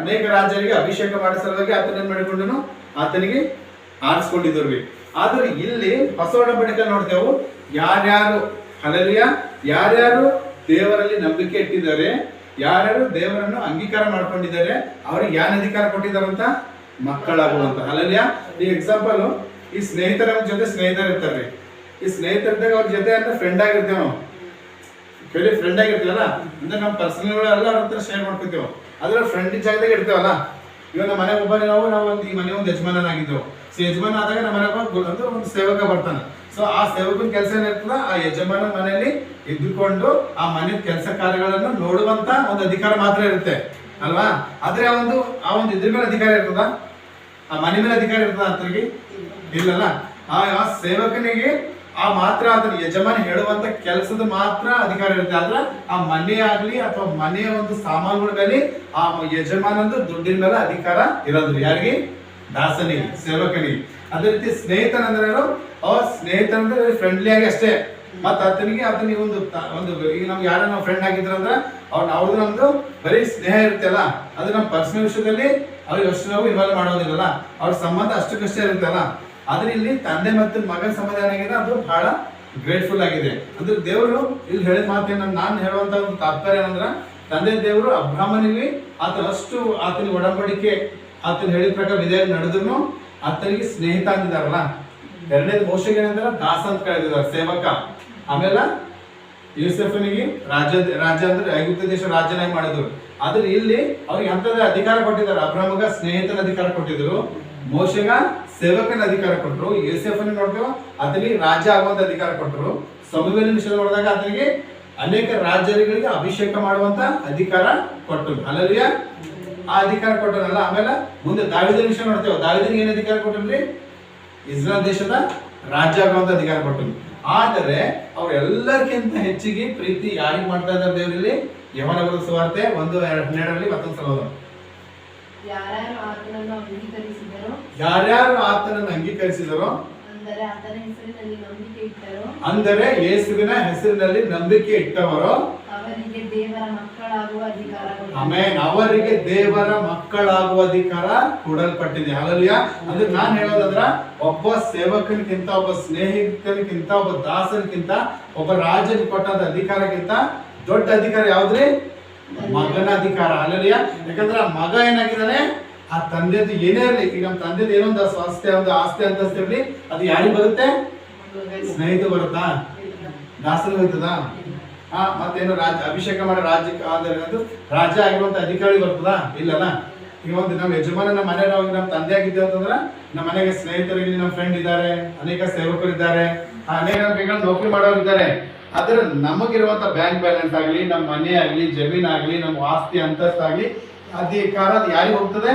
ಅನೇಕ ರಾಜರಿಗೆ ಅಭಿಷೇಕ ಮಾಡಿಸಲುವಾಗಿ ಆತನ ಮಾಡಿಕೊಂಡನು, ಆತನಿಗೆ ಆರಿಸ್ಕೊಂಡಿದ್ರು. ಆದ್ರೆ ಇಲ್ಲಿ ಹೊಸ ಒಡಂಬಡಿಕೆ ನೋಡ್ತೇವೆ, ಯಾರ್ಯಾರು ಹಲ್ಲೆಲೂಯಾ, ಯಾರ್ಯಾರು ದೇವರಲ್ಲಿ ನಂಬಿಕೆ ಇಟ್ಟಿದ್ದಾರೆ, ಯಾರ್ಯಾರು ದೇವರನ್ನು ಅಂಗೀಕಾರ ಮಾಡ್ಕೊಂಡಿದ್ದಾರೆ, ಅವ್ರಿಗೆ ಯಾನ್ ಅಧಿಕಾರ ಕೊಟ್ಟಿದಾರಂತ, ಮಕ್ಕಳಾಗುವಂತ. ಹಲ್ಲೆಲೂಯಾ. ಈ ಎಕ್ಸಾಂಪಲ್, ಈ ಸ್ನೇಹಿತರ ಜೊತೆ ಸ್ನೇಹಿತರು ಇರ್ತಾರೆ. ಈ ಸ್ನೇಹಿತರಿದ್ದಾಗ ಅವ್ರ ಜೊತೆ ಅಂದ್ರೆ ಫ್ರೆಂಡ್ ಆಗಿರ್ತೇವೆ ನಾವು, ಕೆಲವು ಫ್ರೆಂಡ್ ಆಗಿರ್ತೀವಲ್ಲ, ಅಂದ್ರೆ ನಮ್ಮ ಪರ್ಸನಲ್ ಎಲ್ಲ ಅವ್ರ ಹತ್ರ ಶೇರ್ ಮಾಡ್ಕೊತೀವಿ. ಅದ್ರ ಫ್ರೆಂಡ್ ಜಾಗದಾಗ ಇರ್ತೇವಲ್ಲ. ಇವಾಗ ನಮ್ಮ ಮನೆ ಒಬ್ಬನೇ ನಾವು ಒಂದು ಈ ಮನೆ ಒಂದು ಯಜಮಾನನಾಗಿದ್ದೆವು. ಸೊ ಯಜಮಾನ ಆದಾಗ ನಮ್ಮ ಮನೆಗೆ ಅಂದ್ರೆ ಒಂದು ಸೇವಕ ಬರ್ತಾನೆ. ಸೊ ಆ ಸೇವಕನ ಕೆಲಸ ಏನಿರ್ತದ, ಆ ಯಜಮಾನ ಮನೆಯಲ್ಲಿ ಇದ್ದುಕೊಂಡು ಆ ಮನೆ ಕೆಲಸ ಕಾರ್ಯಗಳನ್ನು ನೋಡುವಂತ ಒಂದು ಅಧಿಕಾರ ಮಾತ್ರ ಇರುತ್ತೆ ಅಲ್ವಾ. ಆದ್ರೆ ಆ ಒಂದು ಇದ್ರ ಮೇಲೆ ಅಧಿಕಾರ ಇರ್ತದ, ಆ ಮನೆ ಮೇಲೆ ಅಧಿಕಾರ ಇರ್ತದ ಅಂತರಿಗೆ ಇಲ್ಲಲ್ಲ. ಆ ಸೇವಕನಿಗೆ ಆ ಮಾತ್ರ ಅದನ್ನ ಯಜಮಾನ ಹೇಳುವಂತ ಕೆಲಸದ ಮಾತ್ರ ಅಧಿಕಾರ ಇರುತ್ತೆ. ಆದ್ರೆ ಆ ಮನೆ ಆಗ್ಲಿ ಅಥವಾ ಮನೆಯ ಒಂದು ಸಾಮಾನುಗಳ ಮೇಲೆ ಆ ಯಜಮಾನಂದು ದುಡ್ಡಿನ ಮೇಲೆ ಅಧಿಕಾರ ಇರೋದು ಯಾರಿಗೆ, ದಾಸನಿಗೆ, ಸೇವಕನಿಗೆ. ಅದೇ ರೀತಿ ಸ್ನೇಹಿತನಂದ್ರೆ ಸ್ನೇಹಿತನಂದ್ರೆ ಫ್ರೆಂಡ್ಲಿ ಆಗಿ ಅಷ್ಟೇ. ಮತ್ತ ಆತನಿಗೆ ಒಂದು ಈಗ ನಮ್ಗೆ ಯಾರ ನಾವು ಫ್ರೆಂಡ್ ಆಗಿದ್ರಂದ್ರೆ ಅವ್ರದ್ದು ನಮ್ದು ಬರೀ ಸ್ನೇಹ ಇರುತ್ತಲ್ಲ, ಅದು ನಮ್ಮ ಪರ್ಸನಲ್ ವಿಷಯದಲ್ಲಿ ಅವ್ರಿಗೆ ಅಷ್ಟು ನಾವು ಇನ್ವಾಲ್ವ್ ಮಾಡೋದಿಲ್ಲಲ್ಲ, ಅವ್ರ ಸಂಬಂಧ ಅಷ್ಟಕ್ಕಷ್ಟೇ ಇರುತ್ತಲ್ಲ. ಆದ್ರೆ ಇಲ್ಲಿ ತಂದೆ ಮತ್ತು ಮಗನ ಸಂಬಂಧ ಏನಾಗಿದೆ, ಅದು ಬಹಳ ಗ್ರೇಟ್ಫುಲ್ ಆಗಿದೆ. ಅಂದ್ರೆ ದೇವರು ಇಲ್ಲಿ ಹೇಳಿದ ಮಾತೇನ ನಾನು ಹೇಳುವಂತ ಒಂದು ತಾತ್ಪರ್ಯ ಏನಂದ್ರ, ತಂದೆ ದೇವರು ಅಬ್ರಾಹ್ಮನಿಗೆ ಆತನಿಗೆ ಒಡಂಬಡಿಕೆ ಆತನ ಹೇಳಿದ ಪ್ರಕಾರ ವಿಧೇಯ ನಡೆದ್ರು ಆತನಿಗೆ ಸ್ನೇಹಿತ ಅಂದಿದಾರಲ್ಲ. ಎರಡನೇದು ಮೋಶೆಗೆ ಏನಂದ್ರೆ ದಾಸ ಅಂತ ಕರೆದಿದ್ದಾರೆ, ಸೇವಕ. ಆಮೇಲೆ ಯೂಸೆಫನಿಗೆ ರಾಜ ಅಂದ್ರೆ ಐಗುಪ್ತ ದೇಶ ರಾಜನಾಗಿ ಮಾಡಿದ್ರು. ಆದ್ರೆ ಇಲ್ಲಿ ಅವ್ರಿಗೆ ಅಂತದ ಅಧಿಕಾರ ಕೊಟ್ಟಿದ್ದಾರೆ. ಅಬ್ರಾಹ್ಮಗ ಸ್ನೇಹಿತನ ಅಧಿಕಾರ ಕೊಟ್ಟಿದ್ರು, ಮೋಶೆಗ ಸೇವಕನ ಅಧಿಕಾರ ಕೊಟ್ಟರು. ಯೂಸೆಫನ ನೋಡ್ತೇವೆ, ಆತನಿಗೆ ರಾಜ ಆಗುವಂತ ಅಧಿಕಾರ ಕೊಟ್ಟರು. ಸಮುವೇಲನ ವಿಷಯ ನೋಡಿದಾಗ ಆತನಿಗೆ ಅನೇಕ ರಾಜರುಗಳಿಗೆ ಅಭಿಷೇಕ ಮಾಡುವಂತ ಅಧಿಕಾರ ಕೊಟ್ಟರು. ಹಲ್ಲೆಲೂಯಾ. ಆ ಅಧಿಕಾರ ಕೊಟ್ಟನಲ್ಲ. ಆಮೇಲೆ ಮುಂದೆ ದಾವೀದನ ವಿಷಯ ನೋಡ್ತೇವೆ, ದಾವೀದನಿಗೆ ಏನ್ ಅಧಿಕಾರ ಕೊಟ್ಟನ್ರಿ, ಇಸ್ರಾಯೇಲ್ ದೇಶದ ರಾಜ ಆಗುವಂತ ಅಧಿಕಾರ ಕೊಟ್ಟರು. ಆದರೆ ಅವ್ರೆಲ್ಲರಿಗಿಂತ ಹೆಚ್ಚಿಗೆ ಪ್ರೀತಿ ಯಾರಿಗೆ ಮಾಡ್ತಾ ಇದ್ದಾರೆ ದೇವರಲ್ಲಿ, ಯೋಹಾನನ ಸುವಾರ್ತೆ 1:12 ಮತ್ತೊಂದು ಸಲ ಓದೋಣ. ಯಾರ್ಯಾರು ಆತನನ್ನು ಅಂಗೀಕರಿಸಿದರೋ, ಅಂದರೆ ಯೇಸುವಿನ ಹೆಸರಿನಲ್ಲಿ ನಂಬಿಕೆ ಇಟ್ಟವರು ಅವರಿಗೆ ದೇವರ ಮಕ್ಕಳಾಗುವ ಅಧಿಕಾರ ಕೊಡಲ್ಪಟ್ಟಿದೆ. ಹಲ್ಲೆಲೂಯಾ. ಅಂದ್ರೆ ನಾನ್ ಹೇಳೋದಂದ್ರ, ಒಬ್ಬ ಸೇವಕನಿಗಿಂತ, ಒಬ್ಬ ಸ್ನೇಹಿತನಿಗಿಂತ, ಒಬ್ಬ ದಾಸನಿಗಿಂತ, ಒಬ್ಬ ರಾಜನಿಗೆ ಕೊಟ್ಟಂತ ಅಧಿಕಾರಕ್ಕಿಂತ ದೊಡ್ಡ ಅಧಿಕಾರ ಯಾವ್ದ್ರಿ, ಮಗನ ಅಧಿಕಾರ. ಹಲ್ಲೆಲೂಯಾ. ಯಾಕಂದ್ರೆ ಆ ಮಗ ಏನಾಗಿದ್ದಾನೆ, ಆ ತಂದೆದು ಏನೇ ಇರಲಿ, ಈಗ ನಮ್ಮ ತಂದೆದು ಏನೊಂದು ಸ್ವಾಸ್ಥ್ಯ, ಒಂದು ಆಸ್ತಿ ಅಂತಸ್ತಿ ಇರಲಿ, ಅದು ಯಾರಿಗೆ ಬರುತ್ತೆ, ಸ್ನೇಹಿತ ಬರುತ್ತಾ, ದಾಸನ ಹೋಯ್ತದ. ಮತ್ತೇನು ಅಭಿಷೇಕ ಮಾಡೋ ರಾಜ್ಯ ಆಗಿರುವಂತ ಅಧಿಕಾರಿ ಬರ್ತದ, ಇಲ್ಲಲ್ಲ. ಈಗ ಒಂದು ನಮ್ಮ ಯಜಮಾನ ನಮ್ಮ ಮನೆ ನಮ್ಮ ತಂದೆ ಆಗಿದ್ದೇವೆ ಅಂತಂದ್ರೆ, ನಮ್ಮ ಮನೆಗೆ ಸ್ನೇಹಿತರಲ್ಲಿ ನಮ್ಮ ಫ್ರೆಂಡ್ ಇದ್ದಾರೆ, ಅನೇಕ ಸೇವಕರು ಇದ್ದಾರೆ, ಅನೇಕ ನೌಕರಿ ಮಾಡೋರು ಇದ್ದಾರೆ. ಆದ್ರೆ ನಮಗಿರುವಂತ ಬ್ಯಾಂಕ್ ಬ್ಯಾಲೆನ್ಸ್ ಆಗಲಿ, ನಮ್ಮ ಮನೆ ಆಗ್ಲಿ, ಜಮೀನ್ ಆಗ್ಲಿ, ನಮ್ಮ ಆಸ್ತಿ ಅಂತಸ್ತಾಗ್ಲಿ, ಅಧಿಕಾರ ಅದು ಯಾರಿಗೆ ಹೋಗ್ತದೆ,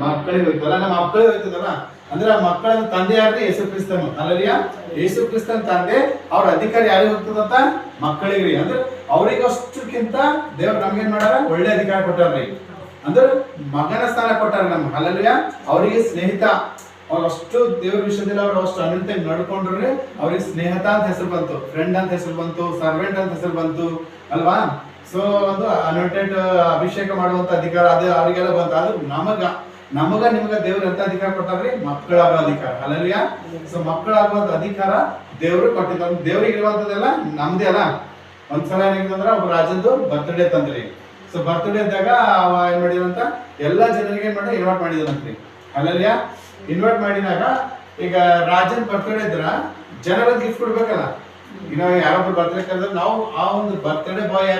ಮಕ್ಕಳಿಗೆ ಹೋಗ್ತದಲ್ಲ. ನಮ್ಮ ಮಕ್ಕಳಿಗೆ ಹೋಗ್ತದಲ್ಲ. ಅಂದ್ರೆ ಆ ಮಕ್ಕಳ ತಂದೆ ಯಾರ್ರಿ, ಯೇಸು ಕ್ರಿಸ್ತನು. ಹಲ್ಲೆಲೂಯಾ. ಯೇಸು ಕ್ರಿಸ್ತನ ತಂದೆ ಅವ್ರ ಅಧಿಕಾರ ಯಾರಿಗೆ ಹೋಗ್ತದಂತ, ಮಕ್ಕಳಿಗೆ. ಅಂದ್ರೆ ಅವ್ರಿಗಷ್ಟಕ್ಕಿಂತ ದೇವ್ರು ನಮ್ಗೇನ್ ಮಾಡ್ಯಾರ, ಒಳ್ಳೆ ಅಧಿಕಾರ ಕೊಟ್ಟಾರ್ರಿ. ಅಂದ್ರೆ ಮಗನ ಸ್ಥಾನ ಕೊಟ್ಟಾರ ನಮ್ಗೆ. ಹಲ್ಲೆಲೂಯಾ. ಅವರಿಗೆ ಸ್ನೇಹಿತ, ಅವ್ರಷ್ಟು ದೇವ್ರ ವಿಷಯದಲ್ಲಿ ಅವ್ರು ಅಷ್ಟು ಅನಂತಾಗಿ ನಡ್ಕೊಂಡ್ರೆ ಅವ್ರಿಗೆ ಸ್ನೇಹಿತ ಅಂತ ಹೆಸರು ಬಂತು, ಫ್ರೆಂಡ್ ಅಂತ ಹೆಸರು ಬಂತು, ಸರ್ವೆಂಟ್ ಅಂತ ಹೆಸರು ಬಂತು ಅಲ್ವಾ. ಸೊ ಒಂದು ಅನಾಯಿಂಟೆಡ್ ಅಭಿಷೇಕ ಮಾಡುವಂತ ಅಧಿಕಾರ ಅದು ಅವರಿಗೆಲ್ಲ ಬಂತು. ಅದು ನಮಗ ನಿಮಗ ದೇವ್ರ ಎಂತ ಅಧಿಕಾರ ಕೊಟ್ಟಾರ್ರಿ, ಮಕ್ಕಳಾಗೋ ಅಧಿಕಾರ. ಹಲ್ಲೆಲೂಯಾ. ಸೊ ಮಕ್ಕಳಾಗುವಂತ ಅಧಿಕಾರ ದೇವ್ರು ಕೊಟ್ಟಿದ್ದ. ದೇವ್ರಿಗೆ ಇರುವಂತದೆಲ್ಲ ನಮ್ದೇ ಅಲ್ಲ. ಒಂದ್ಸಲ ಏನಾಗಿದೆ ಅಂದ್ರೆ ಒಬ್ಬ ರಾಜಂದು ಬರ್ತ್ಡೇ ತಂದ್ರಿ. ಸೊ ಬರ್ತ್ಡೇ ಇದ್ದಾಗ ಅವ ಏನ್ ಮಾಡಿದಂತ ಎಲ್ಲಾ ಜನರಿಗೆ ಏನ್ ಮಾಡಿ ಇನ್ವೈಟ್ ಮಾಡಿದನಂತ್ರಿ. ಹಲ್ಲೆಲೂಯಾ. ಇನ್ವೈಟ್ ಮಾಡಿದಾಗ ಈಗ ರಾಜನ್ ಬರ್ತ್ಡೇ ಇದ್ರ ಜನರ ಗಿಫ್ಟ್ ಕೊಡ್ಬೇಕಲ್ಲ. ಈಗ ಯಾರೊಬ್ರು ಬರ್ತ್ಡೇ ಕರೆದ್ರೆ ನಾವು ಆ ಒಂದು ಬರ್ತ್ಡೇ ಬಾಯ್